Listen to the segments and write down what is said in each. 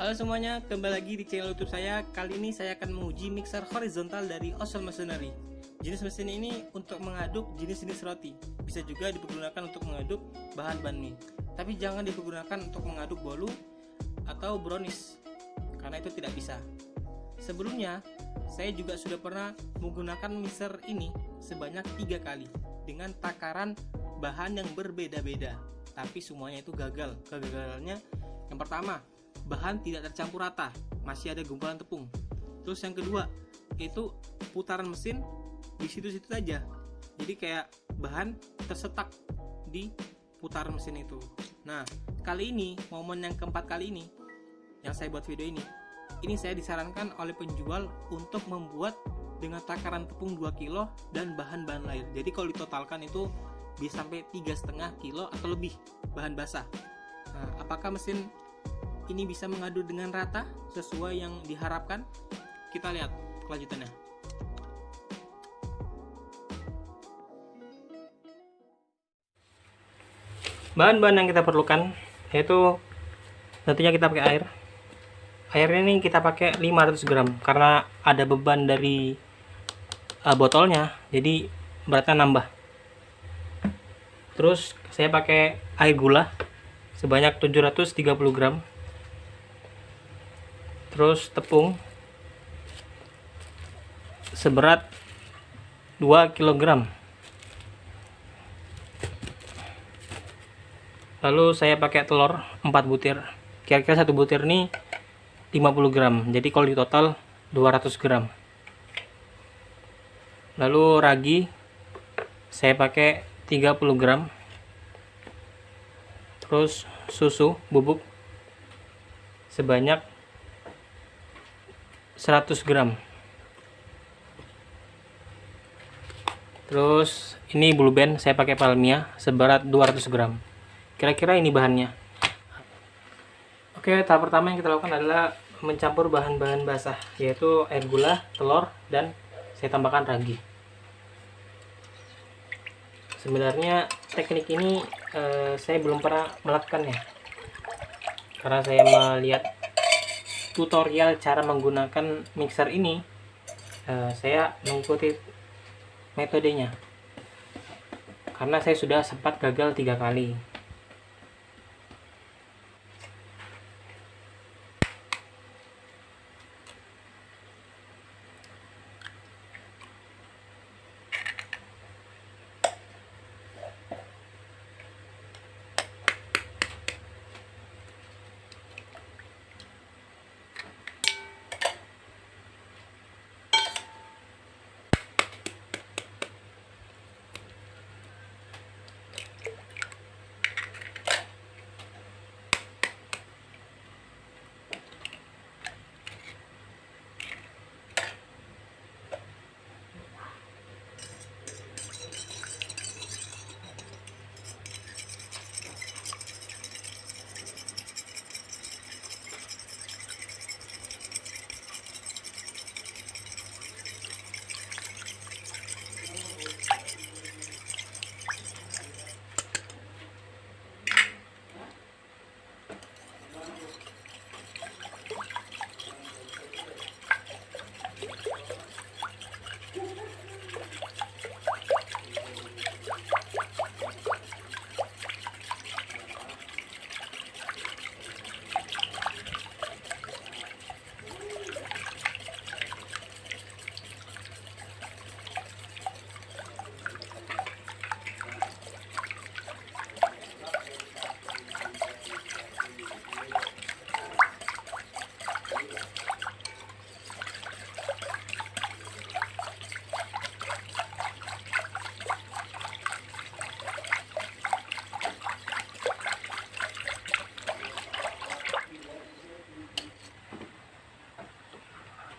Halo semuanya, kembali lagi di channel YouTube saya. Kali ini saya akan menguji mixer horizontal dari Osel Machinery. Jenis mesin ini untuk mengaduk jenis-jenis roti. Bisa juga dipergunakan untuk mengaduk bahan mie. Tapi jangan dipergunakan untuk mengaduk bolu atau brownies, karena itu tidak bisa. Sebelumnya, saya juga sudah pernah menggunakan mixer ini sebanyak 3 kali dengan takaran bahan yang berbeda-beda. Tapi semuanya itu gagal. Kegagalannya yang pertama, bahan tidak tercampur rata, masih ada gumpalan tepung. Terus yang kedua, itu putaran mesin di situ-situ saja. Jadi kayak bahan tersetak di putaran mesin itu. Nah, kali ini, momen yang keempat kali ini yang saya buat video ini saya disarankan oleh penjual untuk membuat dengan takaran tepung 2 kilo dan bahan-bahan lain. Jadi kalau ditotalkan itu bisa sampai 3,5 kilo atau lebih bahan basah. Nah, apakah mesin ini bisa mengadu dengan rata sesuai yang diharapkan? Kita lihat kelanjutannya. Bahan-bahan yang kita perlukan yaitu tentunya kita pakai air. Airnya ini kita pakai 500 gram karena ada beban dari botolnya, jadi beratnya nambah. Terus saya pakai air gula sebanyak 730 gram. Terus tepung seberat 2 kg. Lalu saya pakai telur 4 butir. Kira-kira 1 butir ini 50 gram. Jadi kalau di total 200 gram. Lalu ragi saya pakai 30 gram. Terus susu bubuk sebanyak 100 gram. Terus ini Blue Band saya pakai Palmia seberat 200 gram. Kira-kira ini bahannya. Oke, tahap pertama yang kita lakukan adalah mencampur bahan-bahan basah, yaitu air gula, telur, dan saya tambahkan ragi. Sebenarnya teknik ini saya belum pernah melakukannya, karena saya melihat tutorial cara menggunakan mixer ini, saya mengikuti metodenya karena saya sudah sempat gagal 3 kali.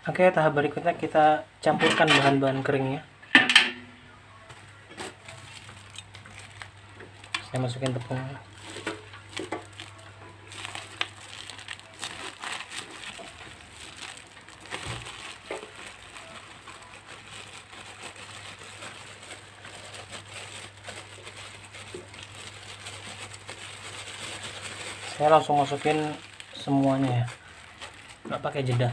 Oke, tahap berikutnya kita campurkan bahan-bahan keringnya. Saya masukin tepung. Saya langsung masukin semuanya ya. nggak pakai jeda.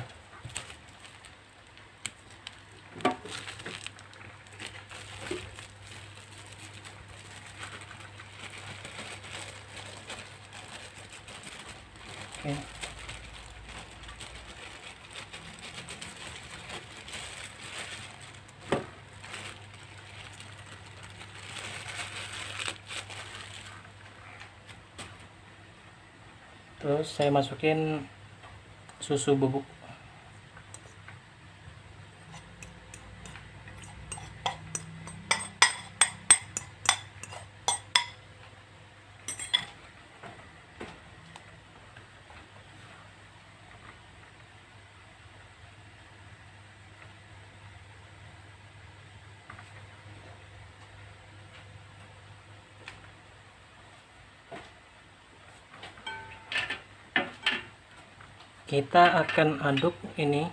Oke. Terus saya masukin susu bubuk. Kita akan aduk ini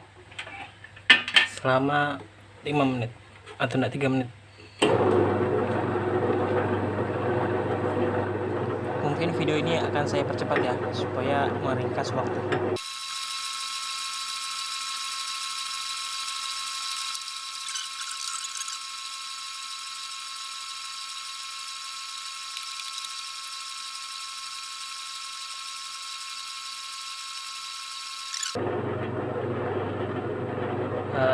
selama 5 menit atau enggak 3 menit. Mungkin video ini akan saya percepat ya, supaya meringkas waktu.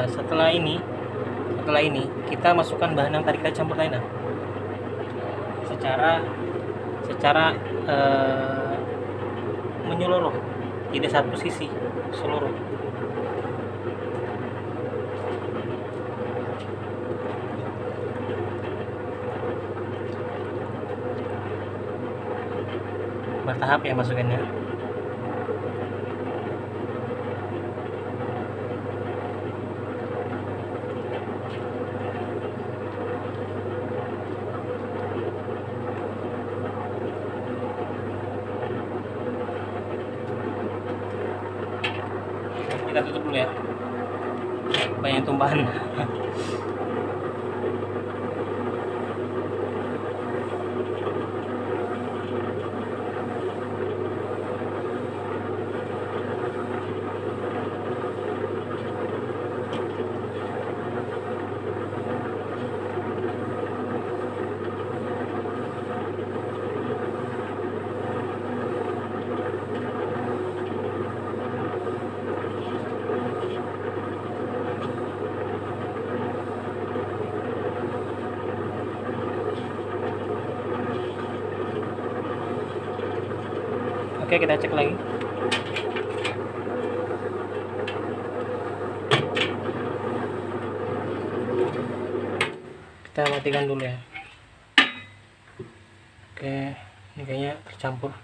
Setelah ini kita masukkan bahan yang tadi kita campur tadi, nah, secara menyeluruh, tidak satu sisi, seluruh. Bertahap ya masukannya. Kita tutup dulu ya, banyak tumpahan. Oke, kita cek lagi. Kita matikan dulu ya. Oke, ini kayaknya tercampur.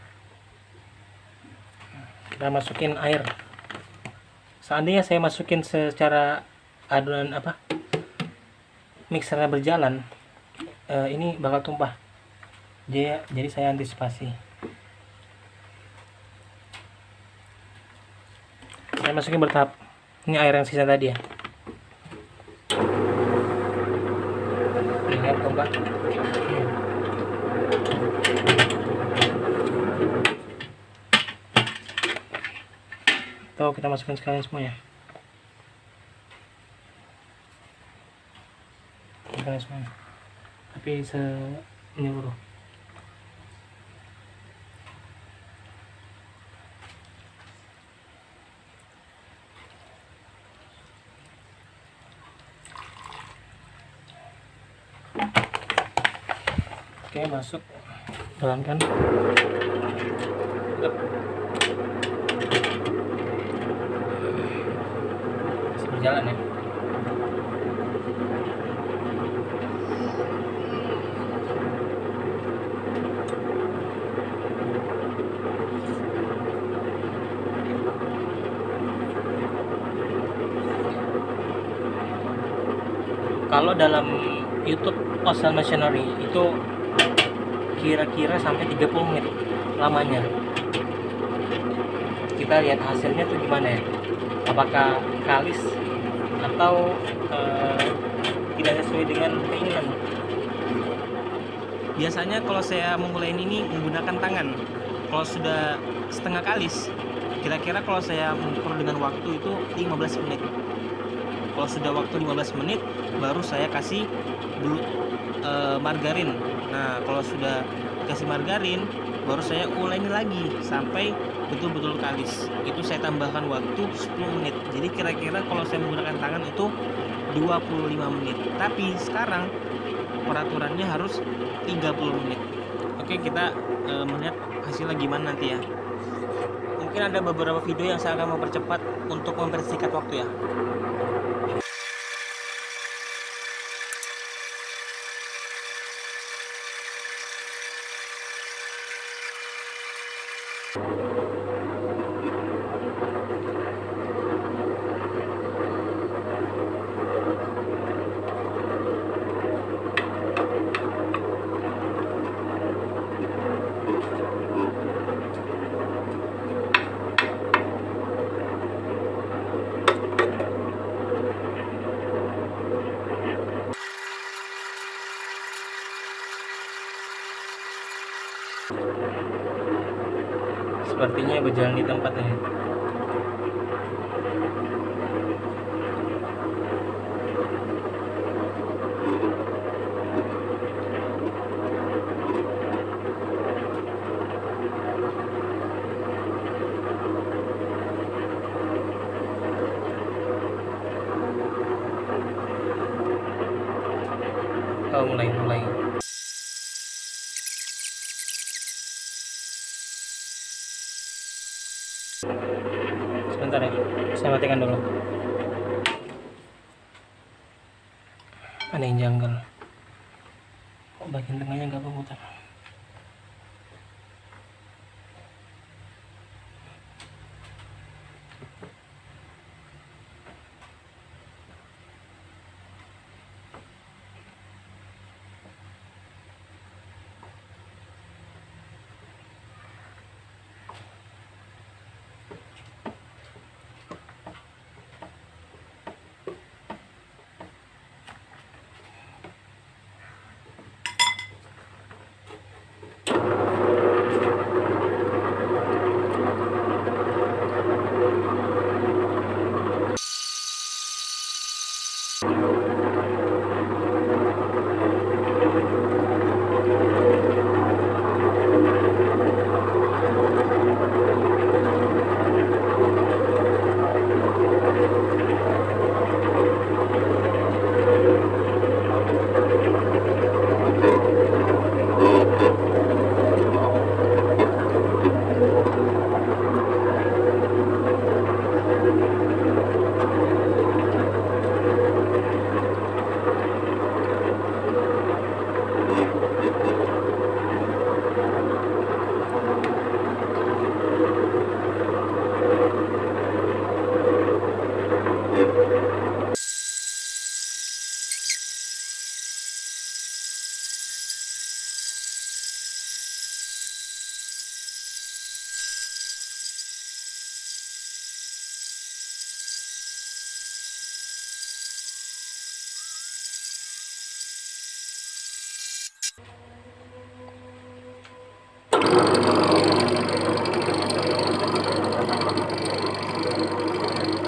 Kita masukin air. Seandainya saya masukin secara adonan mixernya berjalan, ini bakal tumpah. Jadi saya antisipasi. Saya masukin bertahap. Ini air yang sisa tadi ya. Lihat tumpah. Tuh, kita masukkan sekalian semuanya. Sekalian semuanya. Tapi menyeluruh. Oke, masuk. Jalankan. Masih berjalan ya. Kalau dalam YouTube Osal Machinery itu kira-kira sampai 30 menit lamanya. Kita lihat hasilnya tuh gimana ya, apakah kalis atau tidak sesuai dengan keinginan. Biasanya kalau saya memulai ini menggunakan tangan. Kalau sudah setengah kalis, Kira-kira kalau saya mengukur dengan waktu itu 15 menit. Kalau sudah waktu 15 menit baru saya kasih margarin. Nah, kalau sudah kasih margarin baru saya ulangi lagi sampai betul-betul kalis. Itu saya tambahkan waktu 10 menit. Jadi kira-kira kalau saya menggunakan tangan itu 25 menit. Tapi sekarang peraturannya harus 30 menit. Oke, kita melihat hasilnya gimana nanti ya. Mungkin ada beberapa video yang saya akan mempercepat untuk mempersingkat waktu ya. Sepertinya berjalan di tempat ini. Oh, mulai. Sebentar ya, saya matikan dulu. Ada yang janggal. Kok bagian tengahnya nggak berputar?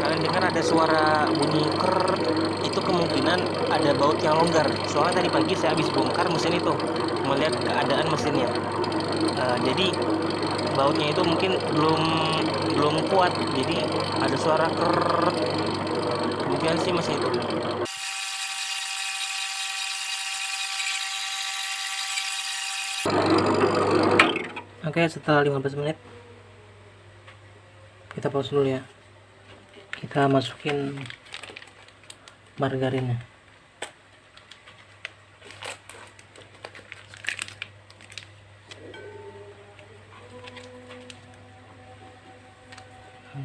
Kalian dengar ada suara bunyi ker, itu kemungkinan ada baut yang longgar. Soalnya tadi pagi saya habis bongkar mesin itu, melihat keadaan mesinnya. Jadi bautnya itu mungkin belum kuat, jadi ada suara ker. Kemungkinan sih mesin itu. Oke, setelah 15 menit kita pause dulu ya. Kita masukin margarinnya.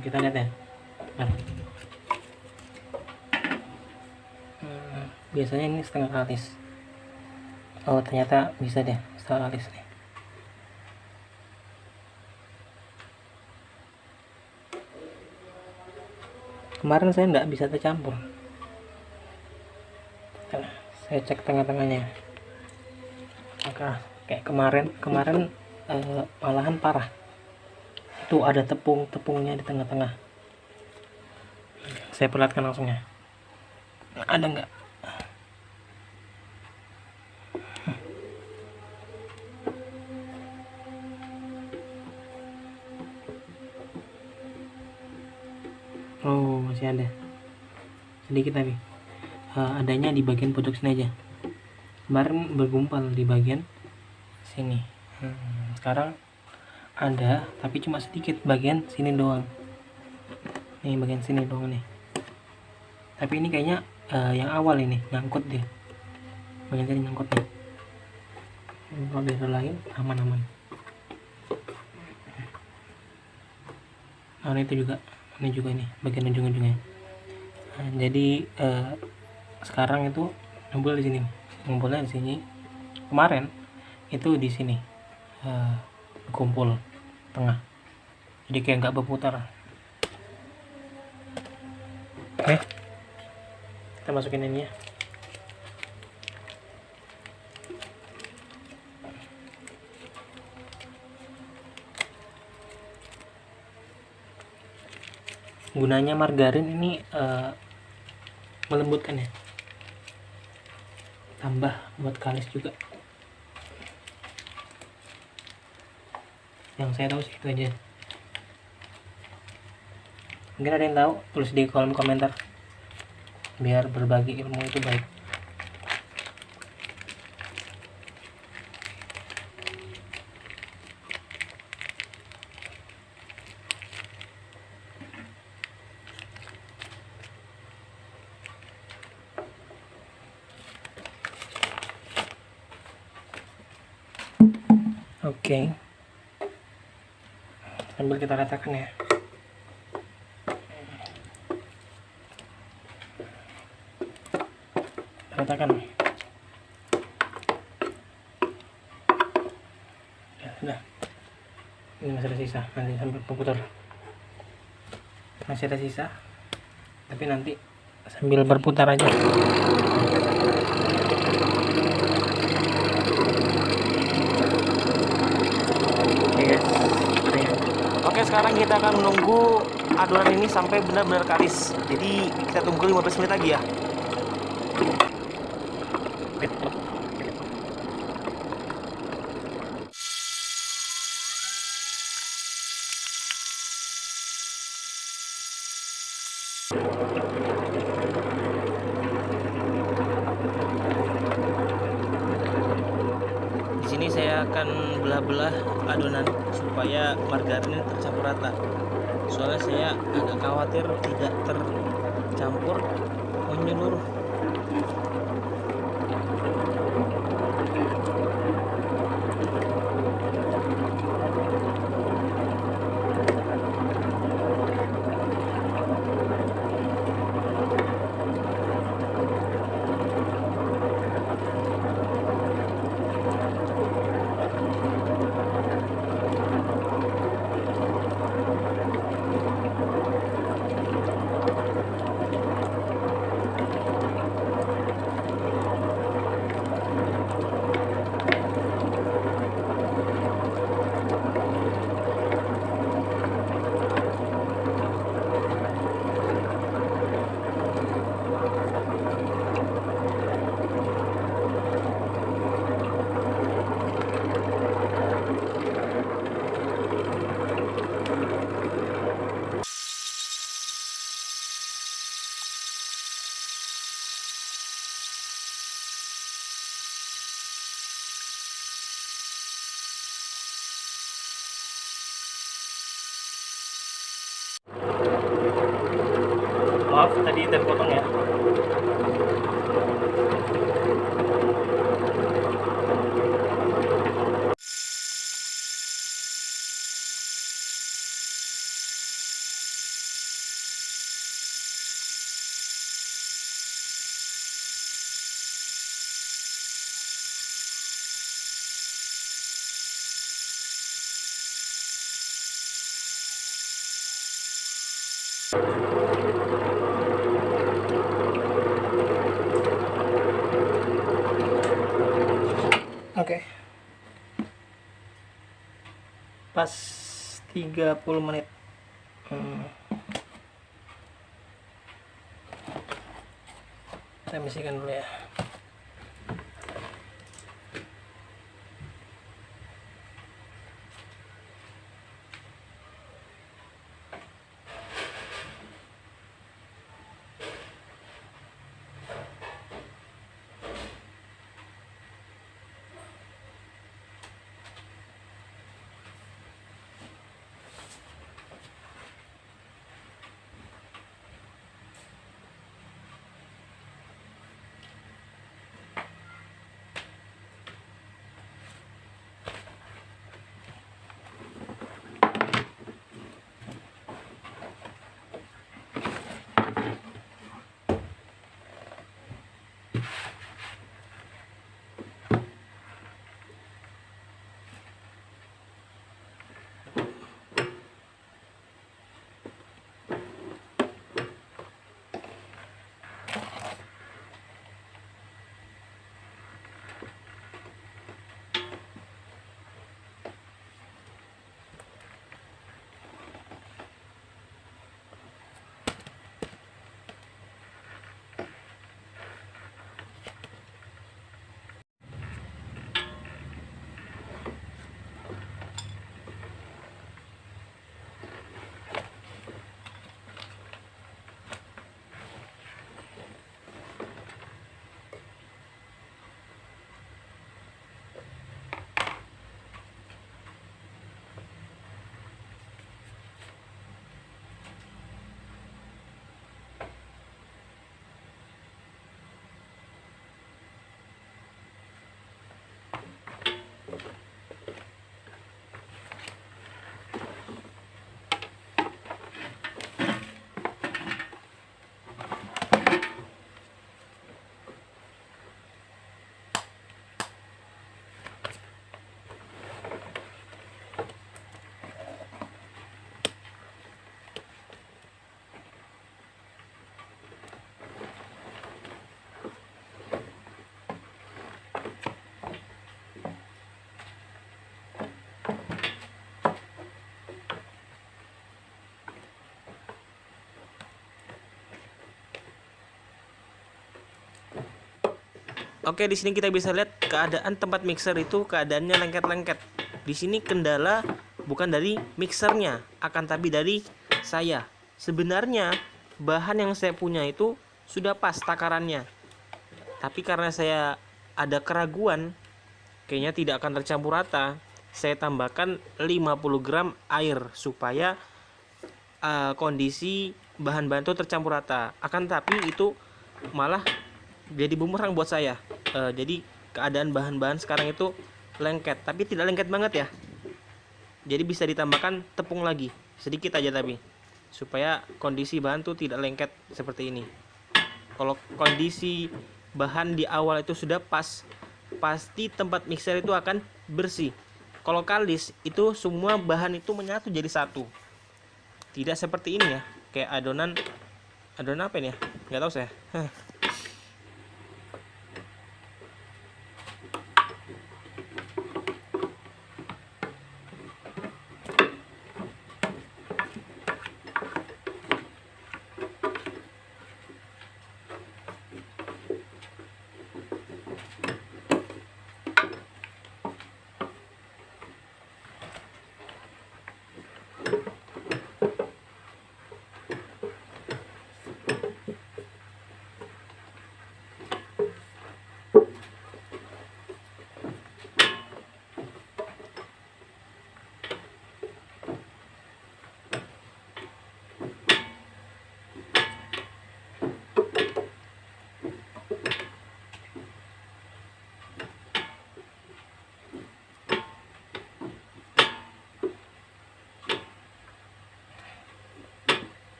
Kita lihat ya. Biasanya ini setengah kalis. Oh, ternyata bisa deh setengah kalis nih. Kemarin saya nggak bisa tercampur. Saya cek tengah-tengahnya. Maka kayak kemarin malahan parah. Tuh ada tepungnya di tengah-tengah. Saya perlihatkan langsung ya. Ada nggak? Oh, masih ada sedikit tapi adanya di bagian pojok sini aja. Kemarin bergumpal di bagian sini. Sekarang ada tapi cuma sedikit bagian sini doang. Nih bagian sini doang nih. Tapi ini kayaknya yang awal ini nyangkut dia. Bagian sini nyangkut nih. Kalau daerah lain aman-aman. Nah itu juga. Ini juga nih bagian ujung-ujungnya. Nah, jadi sekarang itu ngumpul di sini, ngumpulnya di sini. Kemarin itu di sini kumpul tengah, jadi kayak nggak berputar. Oke, kita masukin ini ya. Gunanya margarin ini melembutkan ya, tambah buat kalis juga. Yang saya tahu sih itu aja. Mungkin ada yang tahu, tulis di kolom komentar biar berbagi ilmu itu baik. Oke, sambil kita ratakan ya. Ratakan ya, sudah. Ini masih ada sisa, nanti sampai berputar masih ada sisa, tapi nanti sambil berputar aja. Oke, sekarang kita akan menunggu adonan ini sampai benar-benar kalis. Jadi kita tunggu 15 menit lagi ya. Di sini saya akan belah-belah adonan supaya margarin tercampur rata. Soalnya saya agak khawatir tidak tercampur menyeluruh. Maaf tadi terpotong ya. Oke. Pas 30 menit. Saya misikan dulu ya. Oke, di sini kita bisa lihat keadaan tempat mixer itu keadaannya lengket-lengket. Di sini kendala bukan dari mixernya, akan tapi dari saya. Sebenarnya bahan yang saya punya itu sudah pas takarannya. Tapi karena saya ada keraguan, kayaknya tidak akan tercampur rata, saya tambahkan 50 gram air supaya kondisi bahan-bahan itu tercampur rata. Akan tapi itu malah jadi bumerang buat saya. Jadi keadaan bahan-bahan sekarang itu lengket, tapi tidak lengket banget ya. Jadi bisa ditambahkan tepung lagi sedikit aja, tapi supaya kondisi bahan tuh tidak lengket seperti ini. Kalau kondisi bahan di awal itu sudah pas, pasti tempat mixer itu akan bersih. Kalau kalis itu semua bahan itu menyatu jadi satu. Tidak seperti ini ya, kayak adonan apa ini ya? Nggak tahu saya.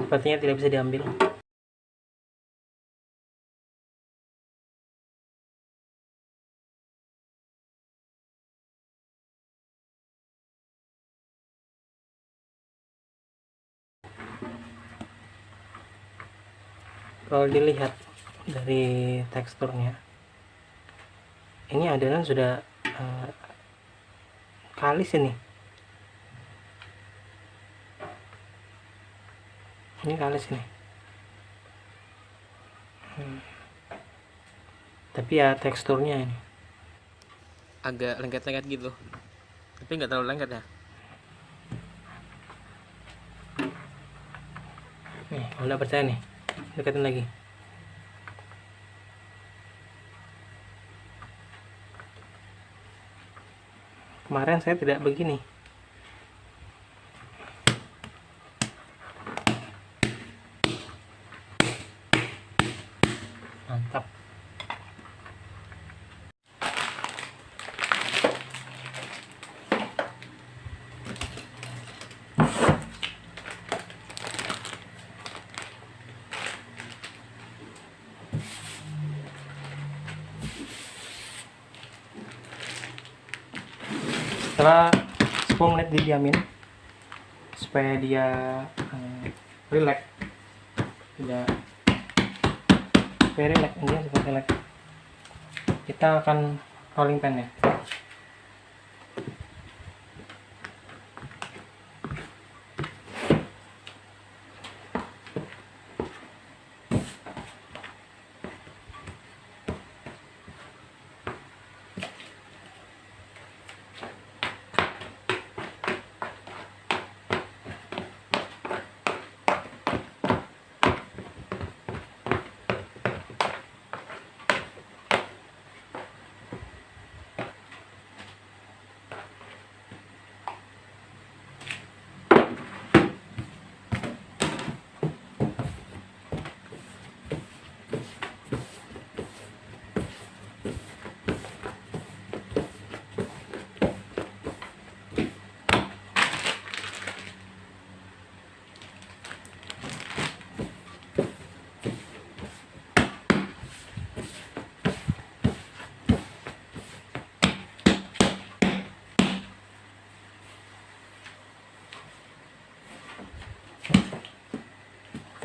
sepertinya tidak bisa diambil. Kalau dilihat dari teksturnya, ini adonan sudah kalis ini. Ini kalis ini. Tapi ya teksturnya ini agak lengket-lengket gitu. Tapi nggak terlalu lengket ya. Nih, kalau nggak percaya nih, deketin lagi. Kemarin saya tidak begini. Mantap. Setelah 10 menit didiamin supaya dia relax, tidak relax, ini supaya relax, kita akan rolling pan ya.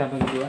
Kita bagi dua.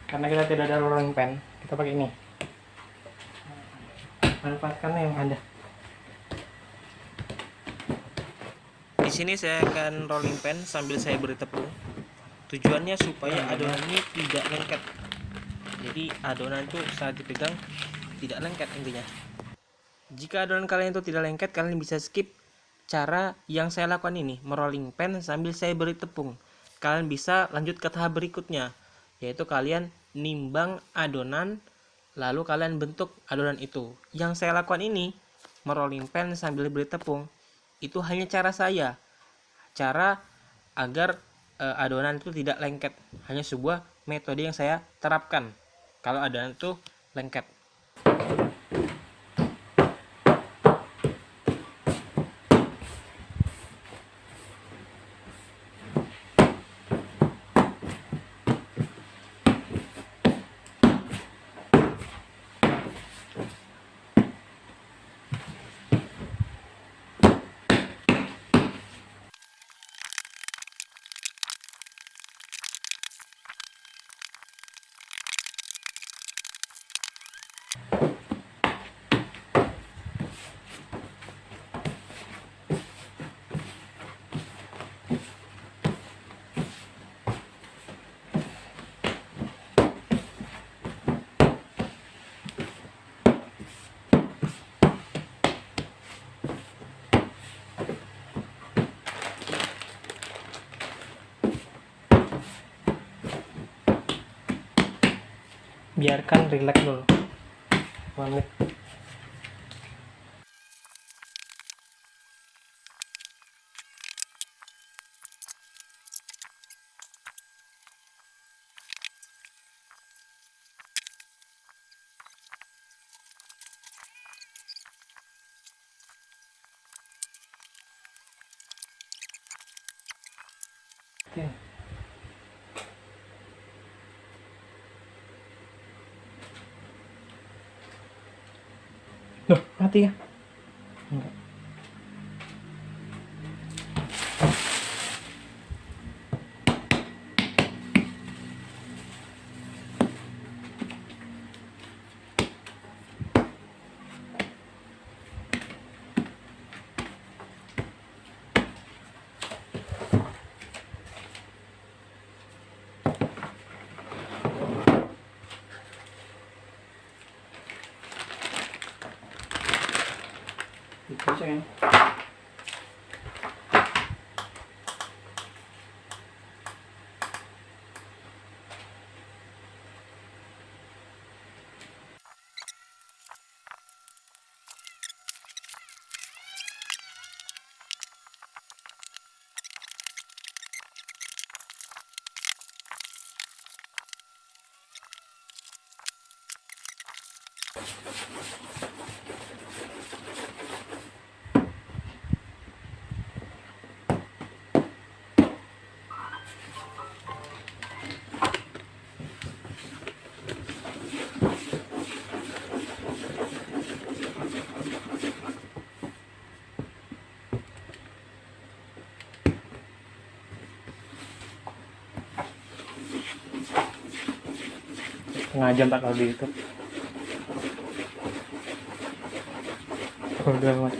Karena kita tidak ada rolling pan, kita pakai ini. Manfaatkan yang ada. Di sini saya akan rolling pan sambil saya beri tepung. Tujuannya supaya adonan ini tidak lengket. Jadi adonan itu saat dipegang tidak lengket intinya. Jika adonan kalian itu tidak lengket, kalian bisa skip cara yang saya lakukan ini, merolling pan sambil saya beri tepung. Kalian bisa lanjut ke tahap berikutnya, yaitu kalian nimbang adonan lalu kalian bentuk adonan itu. Yang saya lakukan ini, merolling pan sambil beri tepung, itu hanya cara saya, cara agar adonan itu tidak lengket. Hanya sebuah metode yang saya terapkan kalau adonan itu lengket. biarkan relax dulu 5 menit. Oke. Loh, mati ya? Enggak. Itu sayang. Setengah jam tak lagi itu. Udah amat.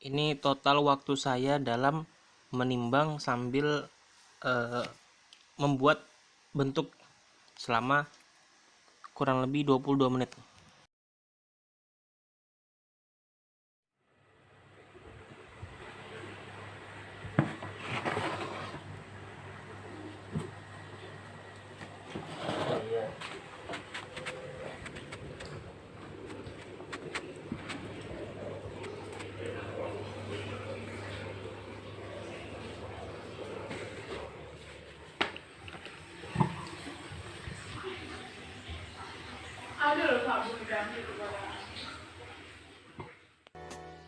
Ini total waktu saya dalam menimbang sambil membuat bentuk selama kurang lebih 22 menit.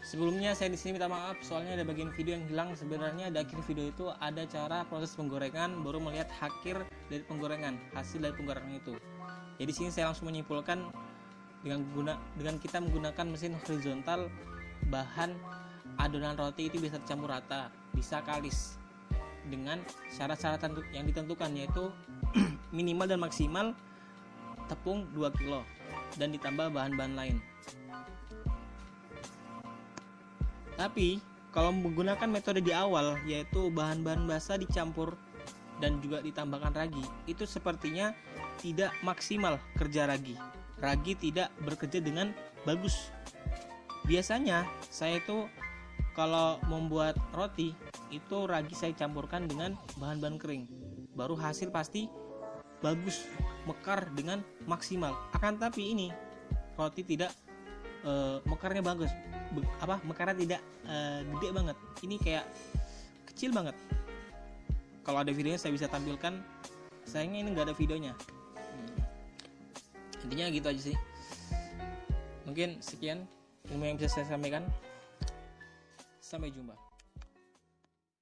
Sebelumnya saya di sini minta maaf soalnya ada bagian video yang hilang. Sebenarnya di akhir video itu ada cara proses penggorengan, baru melihat akhir dari penggorengan, hasil dari penggorengan itu. Jadi sini saya langsung menyimpulkan dengan kita menggunakan mesin horizontal, bahan adonan roti itu bisa tercampur rata, bisa kalis dengan syarat-syarat yang ditentukan, yaitu minimal dan maksimal tepung 2 kilo dan ditambah bahan-bahan lain. Tapi kalau menggunakan metode di awal, yaitu bahan-bahan basah dicampur dan juga ditambahkan ragi, itu sepertinya tidak maksimal kerja ragi. Ragi tidak bekerja dengan bagus Biasanya saya itu kalau membuat roti itu ragi saya campurkan dengan bahan-bahan kering, baru hasil pasti bagus, mekar dengan maksimal. Akan tapi ini roti tidak mekarnya bagus, mekarnya tidak gede banget, ini kayak kecil banget. Kalau ada videonya saya bisa tampilkan, sayangnya ini nggak ada videonya. Intinya gitu aja sih. Mungkin sekian ilmu yang bisa saya sampaikan. Sampai jumpa.